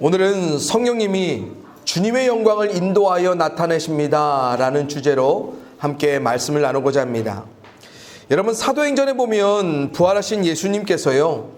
오늘은 성령님이 주님의 영광을 인도하여 나타내십니다 라는 주제로 함께 말씀을 나누고자 합니다. 여러분, 사도행전에 보면 부활하신 예수님께서요,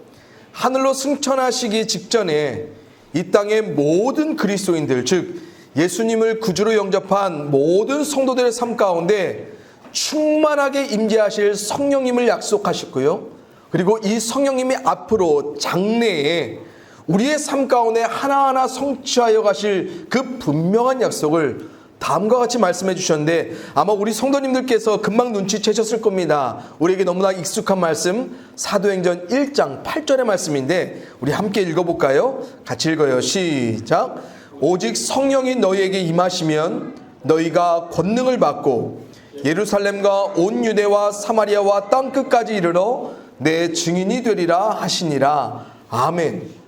하늘로 승천하시기 직전에 이 땅의 모든 그리스도인들, 즉 예수님을 구주로 영접한 모든 성도들의 삶 가운데 충만하게 임재하실 성령님을 약속하셨고요, 그리고 이 성령님이 앞으로 장래에 우리의 삶 가운데 하나하나 성취하여 가실 그 분명한 약속을 다음과 같이 말씀해 주셨는데, 아마 우리 성도님들께서 금방 눈치채셨을 겁니다. 우리에게 너무나 익숙한 말씀, 사도행전 1장 8절의 말씀인데 우리 함께 읽어볼까요? 같이 읽어요. 시작. 오직 성령이 너희에게 임하시면 너희가 권능을 받고 예루살렘과 온 유대와 사마리아와 땅끝까지 이르러 내 증인이 되리라 하시니라. 아멘.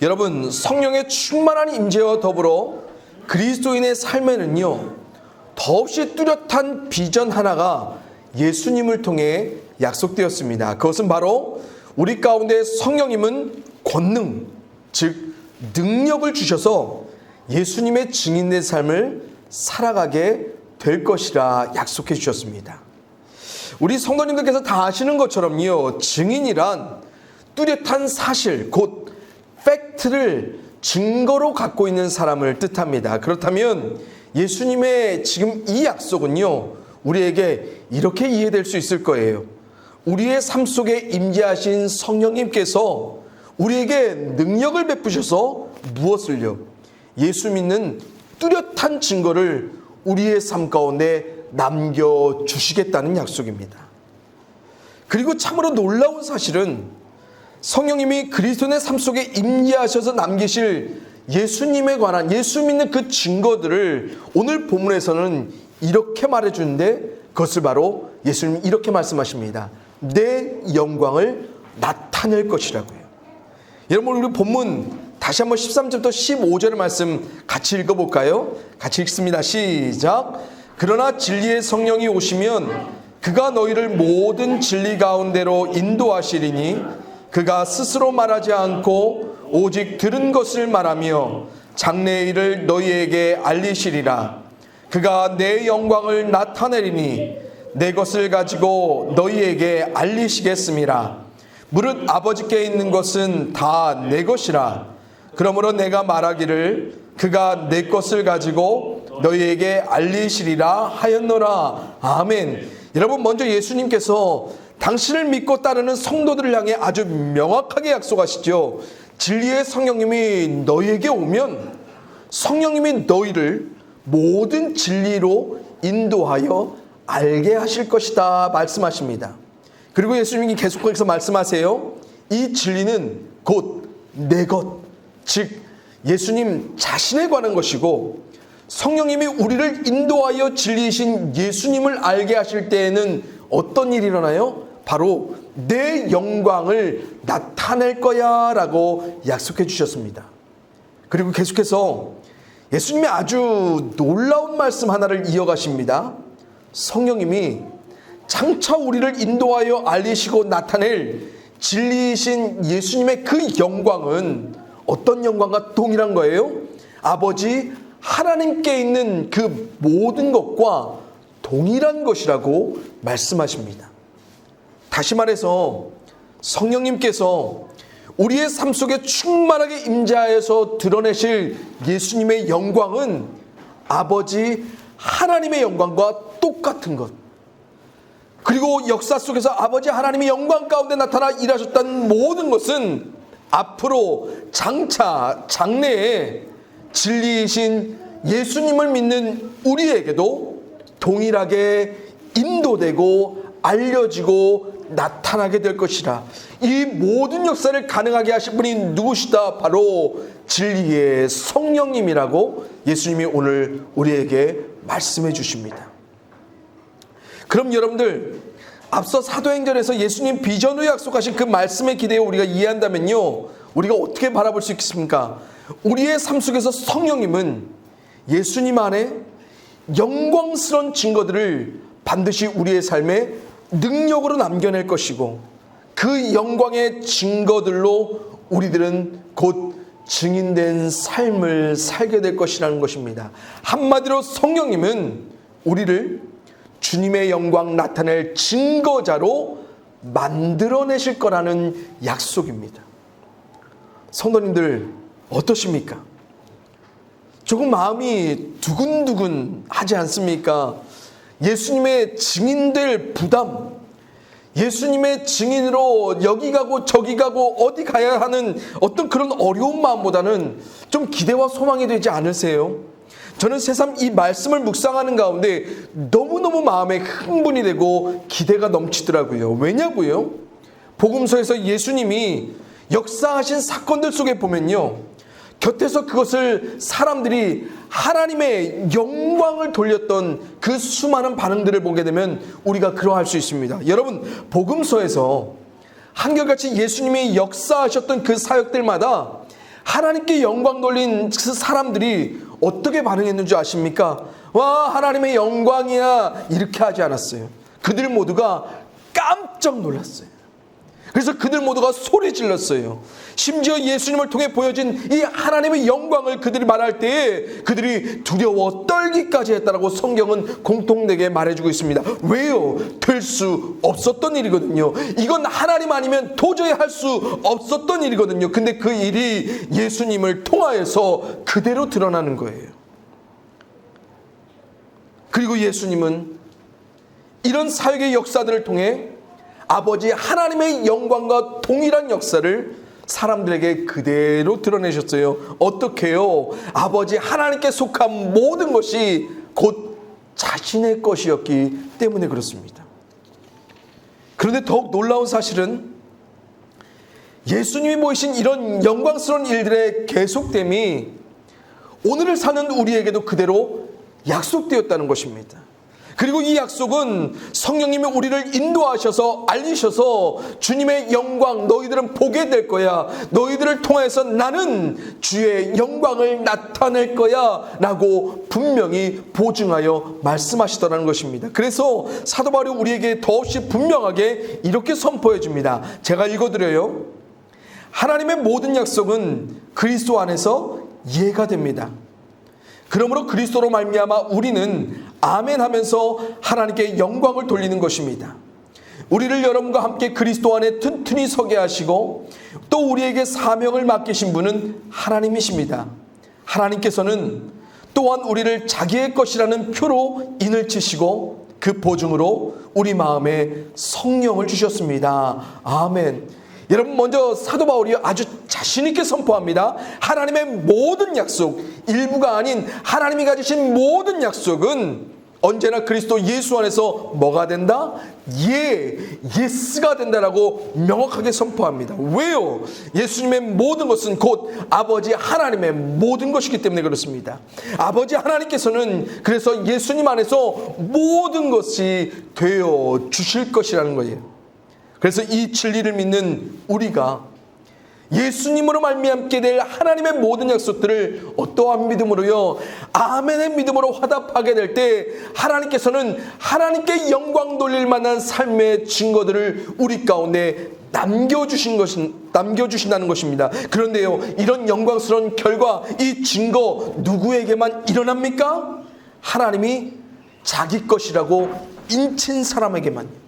여러분, 성령의 충만한 임재와 더불어 그리스도인의 삶에는요, 더없이 뚜렷한 비전 하나가 예수님을 통해 약속되었습니다. 그것은 바로 우리 가운데 성령님은 권능, 즉 능력을 주셔서 예수님의 증인의 삶을 살아가게 될 것이라 약속해 주셨습니다. 우리 성도님들께서 다 아시는 것처럼요, 증인이란 뚜렷한 사실, 곧 팩트를 증거로 갖고 있는 사람을 뜻합니다. 그렇다면 예수님의 지금 이 약속은요, 우리에게 이렇게 이해될 수 있을 거예요. 우리의 삶 속에 임재하신 성령님께서 우리에게 능력을 베푸셔서 무엇을요? 예수 믿는 뚜렷한 증거를 우리의 삶 가운데 남겨주시겠다는 약속입니다. 그리고 참으로 놀라운 사실은 성령님이 그리스도의 삶 속에 임재하셔서 남기실 예수님에 관한, 예수 믿는 그 증거들을 오늘 본문에서는 이렇게 말해주는데, 그것을 바로 예수님이 이렇게 말씀하십니다. 내 영광을 나타낼 것이라고요. 여러분, 우리 본문 다시 한번 13절부터 15절의 말씀 같이 읽어볼까요? 같이 읽습니다. 시작. 그러나 진리의 성령이 오시면 그가 너희를 모든 진리 가운데로 인도하시리니 그가 스스로 말하지 않고 오직 들은 것을 말하며 장래의 일을 너희에게 알리시리라. 그가 내 영광을 나타내리니 내 것을 가지고 너희에게 알리시겠음이라. 무릇 아버지께 있는 것은 다 내 것이라. 그러므로 내가 말하기를 그가 내 것을 가지고 너희에게 알리시리라 하였노라. 아멘. 여러분, 먼저 예수님께서 당신을 믿고 따르는 성도들을 향해 아주 명확하게 약속하시죠. 진리의 성령님이 너희에게 오면 성령님이 너희를 모든 진리로 인도하여 알게 하실 것이다 말씀하십니다. 그리고 예수님이 계속해서 말씀하세요. 이 진리는 곧 내 것, 즉 예수님 자신에 관한 것이고, 성령님이 우리를 인도하여 진리이신 예수님을 알게 하실 때에는 어떤 일이 일어나요? 바로 내 영광을 나타낼 거야 라고 약속해 주셨습니다. 그리고 계속해서 예수님이 아주 놀라운 말씀 하나를 이어가십니다. 성령님이 장차 우리를 인도하여 알리시고 나타낼 진리이신 예수님의 그 영광은 어떤 영광과 동일한 거예요? 아버지 하나님께 있는 그 모든 것과 동일한 것이라고 말씀하십니다. 다시 말해서 성령님께서 우리의 삶 속에 충만하게 임재하여서 드러내실 예수님의 영광은 아버지 하나님의 영광과 똑같은 것, 그리고 역사 속에서 아버지 하나님의 영광 가운데 나타나 일하셨던 모든 것은 앞으로 장차 장래에 진리이신 예수님을 믿는 우리에게도 동일하게 인도되고 알려지고 나타나게 될 것이라. 이 모든 역사를 가능하게 하신 분이 누구시다? 바로 진리의 성령님이라고 예수님이 오늘 우리에게 말씀해 주십니다. 그럼 여러분들, 앞서 사도행전에서 예수님 비전으로 약속하신 그 말씀에 기대어 우리가 이해한다면요, 우리가 어떻게 바라볼 수 있겠습니까? 우리의 삶 속에서 성령님은 예수님 안에 영광스러운 증거들을 반드시 우리의 삶에 능력으로 남겨낼 것이고, 그 영광의 증거들로 우리들은 곧 증인된 삶을 살게 될 것이라는 것입니다. 한마디로 성령님은 우리를 주님의 영광 나타낼 증거자로 만들어내실 거라는 약속입니다. 성도님들 어떠십니까? 조금 마음이 두근두근 하지 않습니까? 예수님의 증인될 부담, 예수님의 증인으로 여기 가고 저기 가고 어디 가야 하는 어떤 그런 어려운 마음보다는 좀 기대와 소망이 되지 않으세요? 저는 새삼 이 말씀을 묵상하는 가운데 너무너무 마음에 흥분이 되고 기대가 넘치더라고요. 왜냐고요? 복음서에서 예수님이 역사하신 사건들 속에 보면요, 곁에서 그것을 사람들이 하나님의 영광을 돌렸던 그 수많은 반응들을 보게 되면 우리가 그러할 수 있습니다. 여러분, 복음서에서 한결같이 예수님이 역사하셨던 그 사역들마다 하나님께 영광 돌린 그 사람들이 어떻게 반응했는지 아십니까? 와, 하나님의 영광이야, 이렇게 하지 않았어요. 그들 모두가 깜짝 놀랐어요. 그래서 그들 모두가 소리 질렀어요. 심지어 예수님을 통해 보여진 이 하나님의 영광을 그들이 말할 때에 그들이 두려워 떨기까지 했다라고 성경은 공통되게 말해주고 있습니다. 왜요? 될 수 없었던 일이거든요. 이건 하나님 아니면 도저히 할 수 없었던 일이거든요. 근데 그 일이 예수님을 통하여서 그대로 드러나는 거예요. 그리고 예수님은 이런 사역의 역사들을 통해 아버지 하나님의 영광과 동일한 역사를 사람들에게 그대로 드러내셨어요. 어떻게요? 아버지 하나님께 속한 모든 것이 곧 자신의 것이었기 때문에 그렇습니다. 그런데 더욱 놀라운 사실은 예수님이 보이신 이런 영광스러운 일들의 계속됨이 오늘을 사는 우리에게도 그대로 약속되었다는 것입니다. 그리고 이 약속은 성령님이 우리를 인도하셔서 알리셔서 주님의 영광 너희들은 보게 될 거야, 너희들을 통해서 나는 주의 영광을 나타낼 거야 라고 분명히 보증하여 말씀하시더라는 것입니다. 그래서 사도 바울이 우리에게 더없이 분명하게 이렇게 선포해 줍니다. 제가 읽어드려요. 하나님의 모든 약속은 그리스도 안에서 이해가 됩니다. 그러므로 그리스도로 말미암아 우리는 아멘 하면서 하나님께 영광을 돌리는 것입니다. 우리를 여러분과 함께 그리스도 안에 튼튼히 서게 하시고 또 우리에게 사명을 맡기신 분은 하나님이십니다. 하나님께서는 또한 우리를 자기의 것이라는 표로 인을 치시고 그 보증으로 우리 마음에 성령을 주셨습니다. 아멘. 여러분, 먼저 사도 바울이 아주 자신 있게 선포합니다. 하나님의 모든 약속, 일부가 아닌 하나님이 가지신 모든 약속은 언제나 그리스도 예수 안에서 뭐가 된다? 예스가 된다라고 명확하게 선포합니다. 왜요? 예수님의 모든 것은 곧 아버지 하나님의 모든 것이기 때문에 그렇습니다. 아버지 하나님께서는 그래서 예수님 안에서 모든 것이 되어 주실 것이라는 거예요. 그래서 이 진리를 믿는 우리가 예수님으로 말미암게 될 하나님의 모든 약속들을 어떠한 믿음으로요? 아멘의 믿음으로 화답하게 될 때 하나님께서는 하나님께 영광 돌릴 만한 삶의 증거들을 우리 가운데 남겨주신다는 것입니다. 그런데요, 이런 영광스러운 결과, 이 증거 누구에게만 일어납니까? 하나님이 자기 것이라고 인친 사람에게만.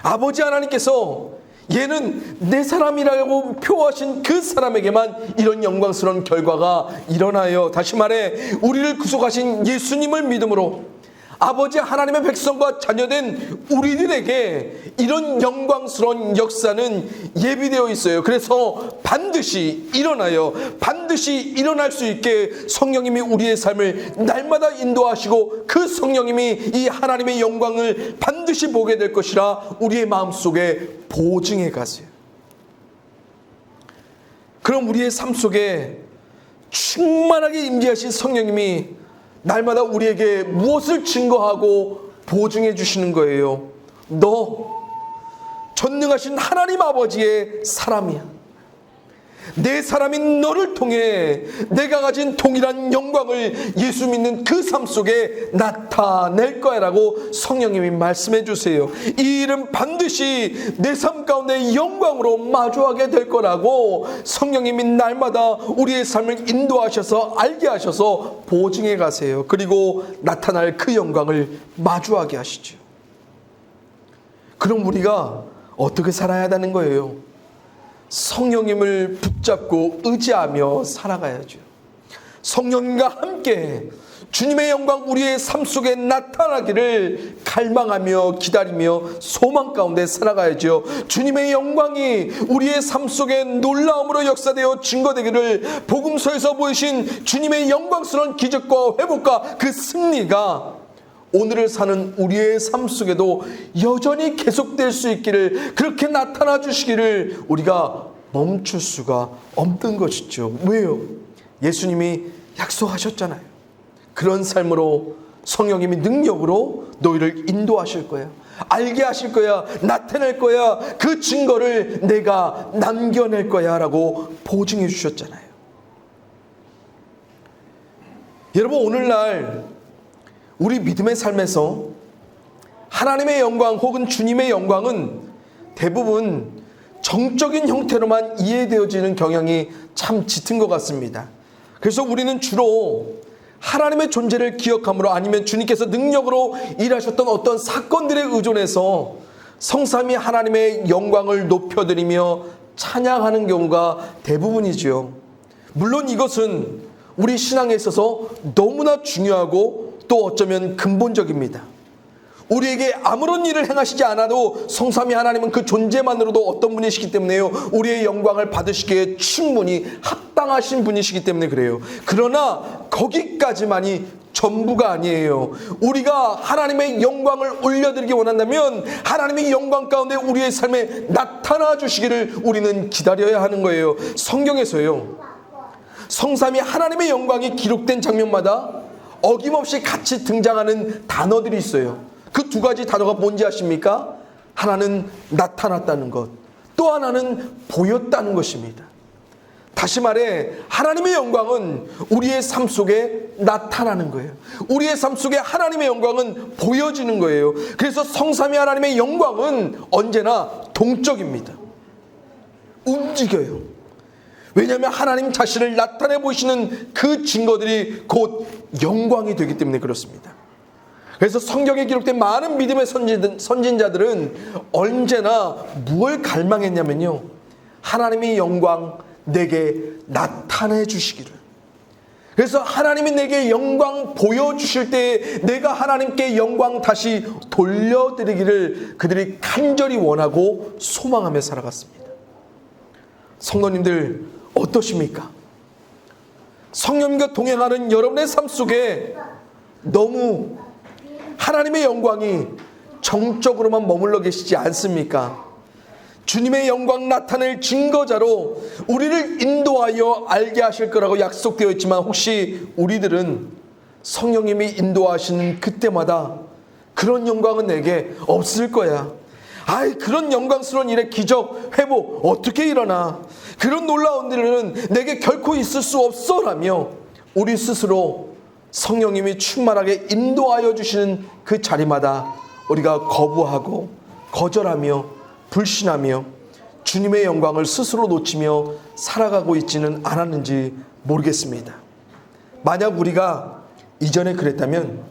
아버지 하나님께서 얘는 내 사람이라고 표하신 그 사람에게만 이런 영광스러운 결과가 일어나요. 다시 말해, 우리를 구속하신 예수님을 믿음으로 아버지 하나님의 백성과 자녀된 우리들에게 이런 영광스러운 역사는 예비되어 있어요. 그래서 반드시 일어나요. 반드시 일어날 수 있게 성령님이 우리의 삶을 날마다 인도하시고 그 성령님이 이 하나님의 영광을 반드시 보게 될 것이라 우리의 마음속에 보증해 가세요. 그럼 우리의 삶 속에 충만하게 임재하신 성령님이 날마다 우리에게 무엇을 증거하고 보증해 주시는 거예요? 너 전능하신 하나님 아버지의 사람이야. 내 사람인 너를 통해 내가 가진 동일한 영광을 예수 믿는 그 삶 속에 나타낼 거야 라고 성령님이 말씀해 주세요. 이 일은 반드시 내 삶 가운데 영광으로 마주하게 될 거라고 성령님이 날마다 우리의 삶을 인도하셔서 알게 하셔서 보증해 가세요. 그리고 나타날 그 영광을 마주하게 하시죠. 그럼 우리가 어떻게 살아야 하는 거예요? 성령님을 붙잡고 의지하며 살아가야죠. 성령님과 함께 주님의 영광 우리의 삶 속에 나타나기를 갈망하며 기다리며 소망 가운데 살아가야죠. 주님의 영광이 우리의 삶 속에 놀라움으로 역사되어 증거되기를 복음서에서 보이신 주님의 영광스러운 기적과 회복과 그 승리가 오늘을 사는 우리의 삶 속에도 여전히 계속될 수 있기를, 그렇게 나타나 주시기를 우리가 멈출 수가 없는 것이죠. 왜요? 예수님이 약속하셨잖아요. 그런 삶으로 성령님이 능력으로 너희를 인도하실 거야, 알게 하실 거야, 나타낼 거야, 그 증거를 내가 남겨낼 거야 라고 보증해 주셨잖아요. 여러분, 오늘날 우리 믿음의 삶에서 하나님의 영광 혹은 주님의 영광은 대부분 정적인 형태로만 이해되어지는 경향이 참 짙은 것 같습니다. 그래서 우리는 주로 하나님의 존재를 기억함으로, 아니면 주님께서 능력으로 일하셨던 어떤 사건들에 의존해서 성삼위 하나님의 영광을 높여드리며 찬양하는 경우가 대부분이지요. 물론 이것은 우리 신앙에 있어서 너무나 중요하고 또 어쩌면 근본적입니다. 우리에게 아무런 일을 행하시지 않아도 성삼위 하나님은 그 존재만으로도 어떤 분이시기 때문에요, 우리의 영광을 받으시기에 충분히 합당하신 분이시기 때문에 그래요. 그러나 거기까지만이 전부가 아니에요. 우리가 하나님의 영광을 올려드리기 원한다면 하나님의 영광 가운데 우리의 삶에 나타나 주시기를 우리는 기다려야 하는 거예요. 성경에서요, 성삼위 하나님의 영광이 기록된 장면마다 어김없이 같이 등장하는 단어들이 있어요. 그 두 가지 단어가 뭔지 아십니까? 하나는 나타났다는 것, 또 하나는 보였다는 것입니다. 다시 말해 하나님의 영광은 우리의 삶 속에 나타나는 거예요. 우리의 삶 속에 하나님의 영광은 보여지는 거예요. 그래서 성삼위 하나님의 영광은 언제나 동적입니다. 움직여요. 왜냐하면 하나님 자신을 나타내 보이시는 그 증거들이 곧 영광이 되기 때문에 그렇습니다. 그래서 성경에 기록된 많은 믿음의 선진자들은 언제나 무엇을 갈망했냐면요, 하나님의 영광 내게 나타내 주시기를. 그래서 하나님이 내게 영광 보여주실 때 내가 하나님께 영광 다시 돌려드리기를 그들이 간절히 원하고 소망하며 살아갔습니다. 성도님들 어떠십니까? 성령님과 동행하는 여러분의 삶 속에 너무 하나님의 영광이 정적으로만 머물러 계시지 않습니까? 주님의 영광 나타낼 증거자로 우리를 인도하여 알게 하실 거라고 약속되어 있지만, 혹시 우리들은 성령님이 인도하시는 그때마다 그런 영광은 내게 없을 거야, 아이 그런 영광스러운 일의 기적, 회복 어떻게 일어나, 그런 놀라운 일은 내게 결코 있을 수 없어 라며 우리 스스로 성령님이 충만하게 인도하여 주시는 그 자리마다 우리가 거부하고 거절하며 불신하며 주님의 영광을 스스로 놓치며 살아가고 있지는 않았는지 모르겠습니다. 만약 우리가 이전에 그랬다면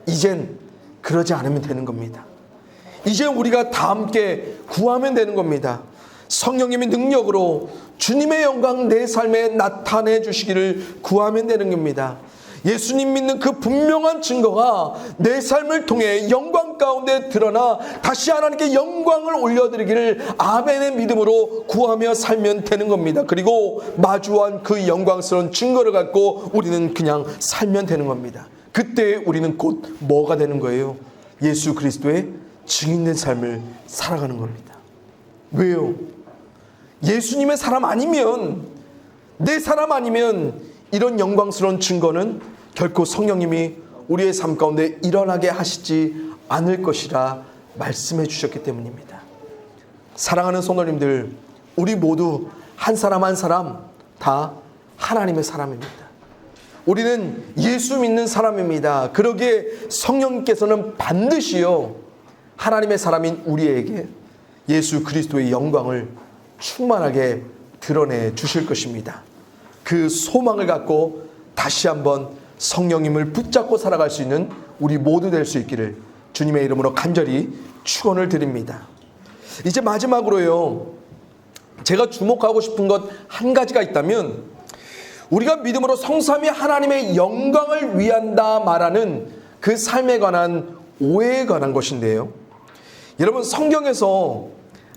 이젠 그러지 않으면 되는 겁니다. 이제 우리가 다 함께 구하면 되는 겁니다. 성령님의 능력으로 주님의 영광 내 삶에 나타내 주시기를 구하면 되는 겁니다. 예수님 믿는 그 분명한 증거가 내 삶을 통해 영광 가운데 드러나 다시 하나님께 영광을 올려드리기를 아멘의 믿음으로 구하며 살면 되는 겁니다. 그리고 마주한 그 영광스러운 증거를 갖고 우리는 그냥 살면 되는 겁니다. 그때 우리는 곧 뭐가 되는 거예요? 예수 그리스도의 증인된 삶을 살아가는 겁니다. 왜요? 예수님의 사람 아니면, 내 사람 아니면 이런 영광스러운 증거는 결코 성령님이 우리의 삶 가운데 일어나게 하시지 않을 것이라 말씀해 주셨기 때문입니다. 사랑하는 성도님들, 우리 모두 한 사람 한 사람 다 하나님의 사람입니다. 우리는 예수 믿는 사람입니다. 그러기에 성령님께서는 반드시요 하나님의 사람인 우리에게 예수 그리스도의 영광을 충만하게 드러내 주실 것입니다. 그 소망을 갖고 다시 한번 성령님을 붙잡고 살아갈 수 있는 우리 모두 될 수 있기를 주님의 이름으로 간절히 축원을 드립니다. 이제 마지막으로요, 제가 주목하고 싶은 것 한 가지가 있다면, 우리가 믿음으로 성삼위 하나님의 영광을 위한다 말하는 그 삶에 관한 오해에 관한 것인데요. 여러분, 성경에서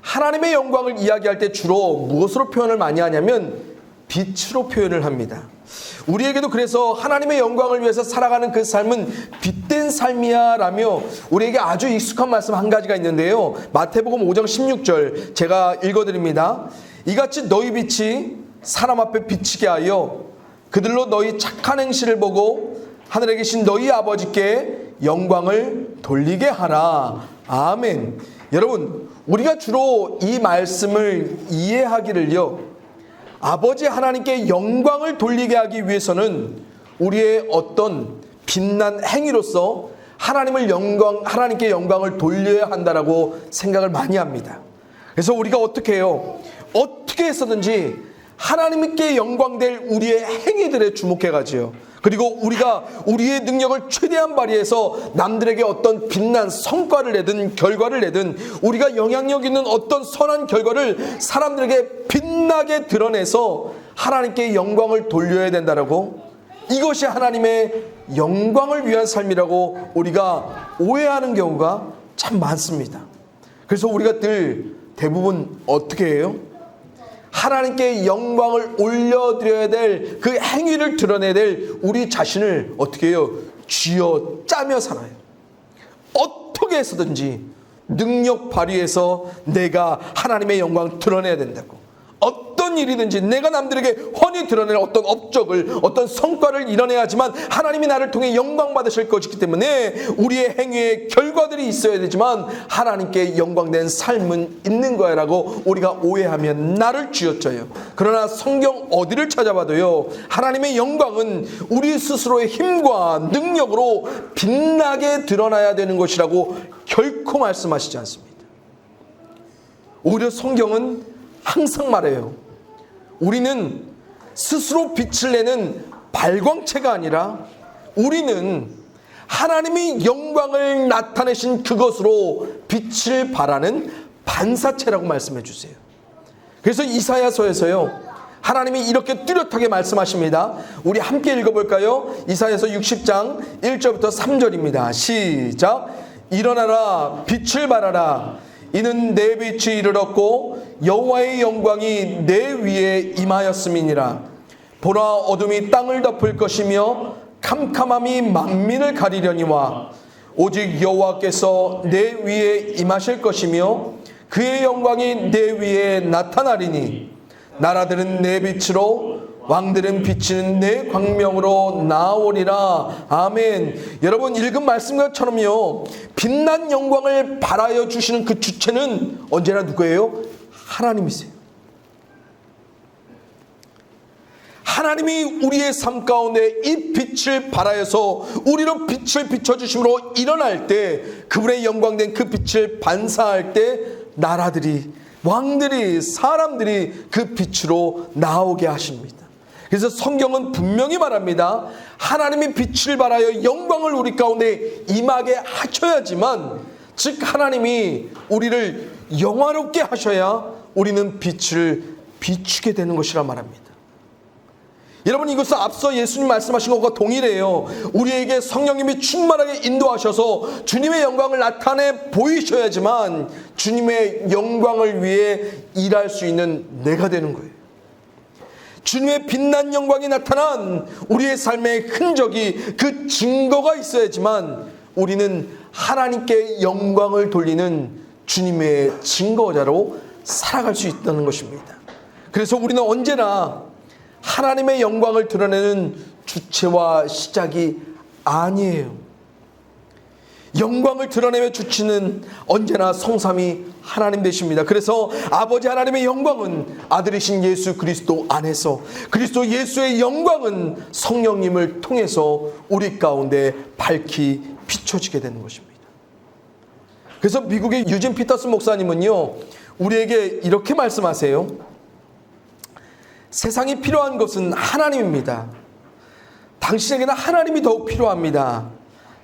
하나님의 영광을 이야기할 때 주로 무엇으로 표현을 많이 하냐면 빛으로 표현을 합니다. 우리에게도 그래서 하나님의 영광을 위해서 살아가는 그 삶은 빛된 삶이야 라며 우리에게 아주 익숙한 말씀 한 가지가 있는데요. 마태복음 5장 16절 제가 읽어드립니다. 이같이 너희 빛이 사람 앞에 비치게 하여 그들로 너희 착한 행실을 보고 하늘에 계신 너희 아버지께 영광을 돌리게 하라. 아멘. 여러분, 우리가 주로 이 말씀을 이해하기를요, 아버지 하나님께 영광을 돌리게 하기 위해서는 우리의 어떤 빛난 행위로서 하나님께 영광을 돌려야 한다라고 생각을 많이 합니다. 그래서 우리가 어떻게 해요? 어떻게 해서든지 하나님께 영광될 우리의 행위들에 주목해가지요. 그리고 우리가 우리의 능력을 최대한 발휘해서 남들에게 어떤 빛난 성과를 내든 결과를 내든 우리가 영향력 있는 어떤 선한 결과를 사람들에게 빛나게 드러내서 하나님께 영광을 돌려야 된다라고, 이것이 하나님의 영광을 위한 삶이라고 우리가 오해하는 경우가 참 많습니다. 그래서 우리가 대부분 어떻게 해요? 하나님께 영광을 올려드려야 될 그 행위를 드러내야 될 우리 자신을 어떻게 해요? 쥐어 짜며 살아요. 어떻게 해서든지 능력 발휘해서 내가 하나님의 영광을 드러내야 된다고. 어떤 일이든지 내가 남들에게 훤히 드러낼 어떤 업적을, 어떤 성과를 이뤄내야지만 하나님이 나를 통해 영광 받으실 것이기 때문에 우리의 행위의 결과들이 있어야 되지만 하나님께 영광된 삶은 있는 거야 라고 우리가 오해하면 나를 쥐어짜요. 그러나 성경 어디를 찾아봐도요, 하나님의 영광은 우리 스스로의 힘과 능력으로 빛나게 드러나야 되는 것이라고 결코 말씀하시지 않습니다. 오히려 성경은 항상 말해요. 우리는 스스로 빛을 내는 발광체가 아니라 우리는 하나님이 영광을 나타내신 그것으로 빛을 발하는 반사체라고 말씀해 주세요. 그래서 이사야서에서요, 하나님이 이렇게 뚜렷하게 말씀하십니다. 우리 함께 읽어볼까요? 이사야서 60장 1절부터 3절입니다. 시작. 일어나라, 빛을 발하라. 이는 내 빛이 이르렀고 여호와의 영광이 내 위에 임하였음이니라. 보라, 어둠이 땅을 덮을 것이며 캄캄함이 만민을 가리려니와 오직 여호와께서 내 위에 임하실 것이며 그의 영광이 내 위에 나타나리니 나라들은 내 빛으로 왕들은 비치는 내 광명으로 나오리라. 아멘. 여러분, 읽은 말씀처럼요, 빛난 영광을 발하여 주시는 그 주체는 언제나 누구예요? 하나님이세요. 하나님이 우리의 삶 가운데 이 빛을 발하여서 우리로 빛을 비춰주심으로 일어날 때, 그분의 영광된 그 빛을 반사할 때 나라들이, 왕들이, 사람들이 그 빛으로 나오게 하십니다. 그래서 성경은 분명히 말합니다. 하나님이 빛을 발하여 영광을 우리 가운데 임하게 하셔야지만, 즉 하나님이 우리를 영화롭게 하셔야 우리는 빛을 비추게 되는 것이라 말합니다. 여러분, 이것은 앞서 예수님 말씀하신 것과 동일해요. 우리에게 성령님이 충만하게 인도하셔서 주님의 영광을 나타내 보이셔야지만 주님의 영광을 위해 일할 수 있는 내가 되는 거예요. 주님의 빛난 영광이 나타난 우리의 삶의 흔적이, 그 증거가 있어야지만 우리는 하나님께 영광을 돌리는 주님의 증거자로 살아갈 수 있다는 것입니다. 그래서 우리는 언제나 하나님의 영광을 드러내는 주체와 시작이 아니에요. 영광을 드러내며 주치는 언제나 성삼위 하나님 되십니다. 그래서 아버지 하나님의 영광은 아들이신 예수 그리스도 안에서, 그리스도 예수의 영광은 성령님을 통해서 우리 가운데 밝히 비춰지게 되는 것입니다. 그래서 미국의 유진 피터슨 목사님은요, 우리에게 이렇게 말씀하세요. 세상이 필요한 것은 하나님입니다. 당신에게는 하나님이 더욱 필요합니다.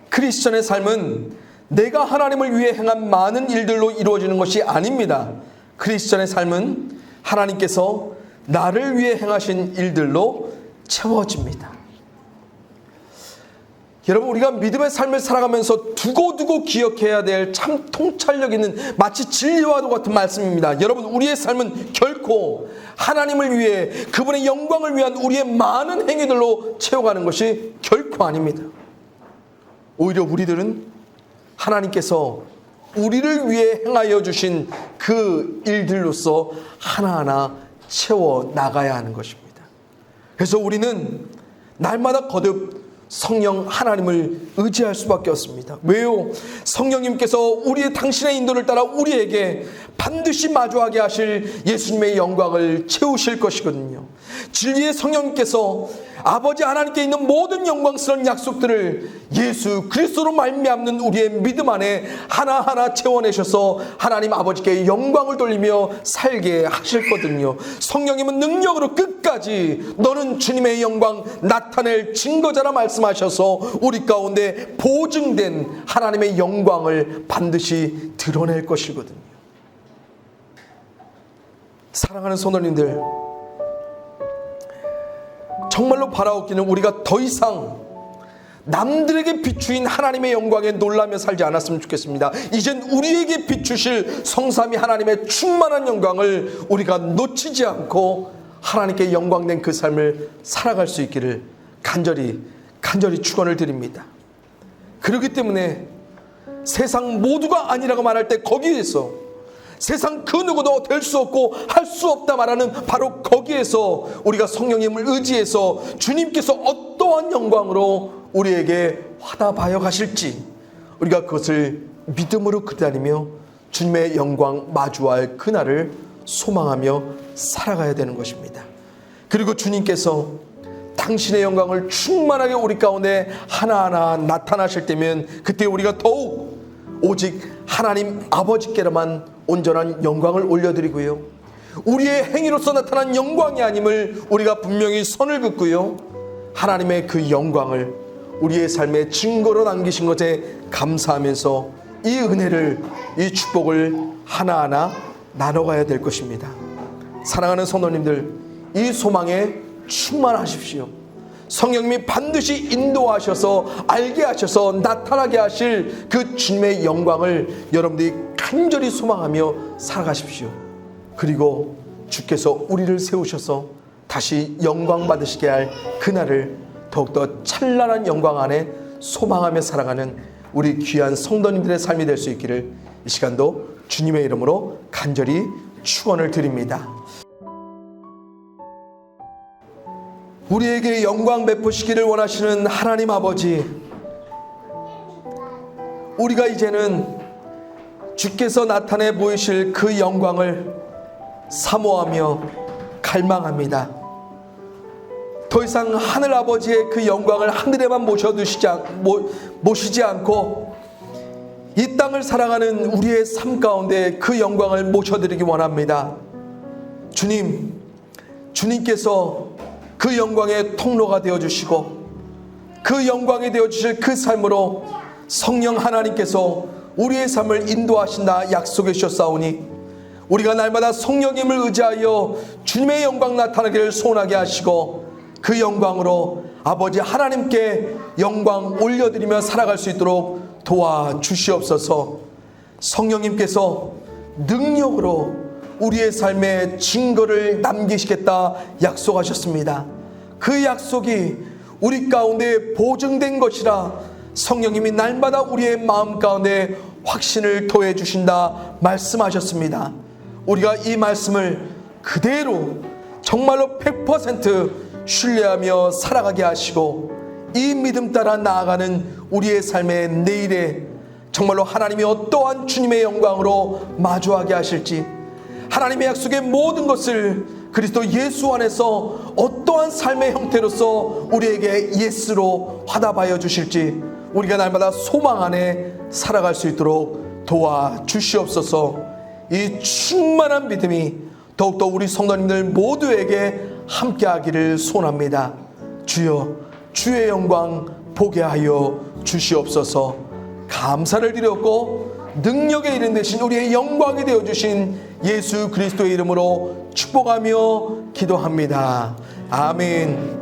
크리스천의 삶은 내가 하나님을 위해 행한 많은 일들로 이루어지는 것이 아닙니다. 크리스천의 삶은 하나님께서 나를 위해 행하신 일들로 채워집니다. 여러분, 우리가 믿음의 삶을 살아가면서 두고두고 기억해야 될 참 통찰력 있는 마치 진리와도 같은 말씀입니다. 여러분, 우리의 삶은 결코 하나님을 위해, 그분의 영광을 위한 우리의 많은 행위들로 채워가는 것이 결코 아닙니다. 오히려 우리들은 하나님께서 우리를 위해 행하여 주신 그 일들로서 하나하나 채워 나가야 하는 것입니다. 그래서 우리는 날마다 거듭 성령 하나님을 의지할 수밖에 없습니다. 왜요? 성령님께서 당신의 인도를 따라 우리에게 반드시 마주하게 하실 예수님의 영광을 채우실 것이거든요. 진리의 성령님께서 아버지 하나님께 있는 모든 영광스러운 약속들을 예수 그리스도로 말미암는 우리의 믿음 안에 하나하나 채워내셔서 하나님 아버지께 영광을 돌리며 살게 하실 거거든요. 성령님은 능력으로 끝까지 너는 주님의 영광 나타낼 증거자라 말씀하셔서 우리 가운데 보증된 하나님의 영광을 반드시 드러낼 것이거든요. 사랑하는 성도님들, 정말로 바라옵기는 우리가 더 이상 남들에게 비추인 하나님의 영광에 놀라며 살지 않았으면 좋겠습니다. 이젠 우리에게 비추실 성삼위 하나님의 충만한 영광을 우리가 놓치지 않고 하나님께 영광된 그 삶을 살아갈 수 있기를 간절히 축원을 드립니다. 그렇기 때문에 세상 모두가 아니라고 말할 때 거기에서, 세상 그 누구도 될 수 없고 할 수 없다 말하는 바로 거기에서 우리가 성령님을 의지해서 주님께서 어떠한 영광으로 우리에게 화답하여 가실지 우리가 그것을 믿음으로 기다리며 주님의 영광 마주할 그날을 소망하며 살아가야 되는 것입니다. 그리고 주님께서 당신의 영광을 충만하게 우리 가운데 하나하나 나타나실 때면 그때 우리가 더욱 오직 하나님 아버지께로만 온전한 영광을 올려드리고요, 우리의 행위로서 나타난 영광이 아님을 우리가 분명히 선을 긋고요, 하나님의 그 영광을 우리의 삶의 증거로 남기신 것에 감사하면서 이 은혜를, 이 축복을 하나하나 나눠가야 될 것입니다. 사랑하는 성도님들, 이 소망에 충만하십시오. 성령님이 반드시 인도하셔서 알게 하셔서 나타나게 하실 그 주님의 영광을 여러분들이 간절히 소망하며 살아가십시오. 그리고 주께서 우리를 세우셔서 다시 영광 받으시게 할 그날을 더욱더 찬란한 영광 안에 소망하며 살아가는 우리 귀한 성도님들의 삶이 될 수 있기를 이 시간도 주님의 이름으로 간절히 축원을 드립니다. 우리에게 영광 베푸시기를 원하시는 하나님 아버지, 우리가 이제는 주께서 나타내 보이실 그 영광을 사모하며 갈망합니다. 더 이상 하늘 아버지의 그 영광을 하늘에만 모시지 않고 이 땅을 살아가는 우리의 삶 가운데 그 영광을 모셔드리기 원합니다. 주님께서 그 영광의 통로가 되어주시고 그 영광이 되어주실 그 삶으로 성령 하나님께서 우리의 삶을 인도하신다 약속해 주셨사오니 우리가 날마다 성령님을 의지하여 주님의 영광 나타나기를 소원하게 하시고 그 영광으로 아버지 하나님께 영광 올려드리며 살아갈 수 있도록 도와주시옵소서. 성령님께서 능력으로 우리의 삶에 증거를 남기시겠다 약속하셨습니다. 그 약속이 우리 가운데 보증된 것이라 성령님이 날마다 우리의 마음 가운데 확신을 더해 주신다 말씀하셨습니다. 우리가 이 말씀을 그대로 정말로 100% 신뢰하며 살아가게 하시고 이 믿음 따라 나아가는 우리의 삶의 내일에 정말로 하나님이 어떠한 주님의 영광으로 마주하게 하실지, 하나님의 약속의 모든 것을 그리스도 예수 안에서 어떠한 삶의 형태로서 우리에게 예스로 화답하여 주실지 우리가 날마다 소망 안에 살아갈 수 있도록 도와주시옵소서. 이 충만한 믿음이 더욱더 우리 성도님들 모두에게 함께하기를 소원합니다. 주여, 주의 영광 보게 하여 주시옵소서. 감사를 드렸고 능력의 이름 되신 우리의 영광이 되어주신 예수 그리스도의 이름으로 축복하며 기도합니다. 아멘.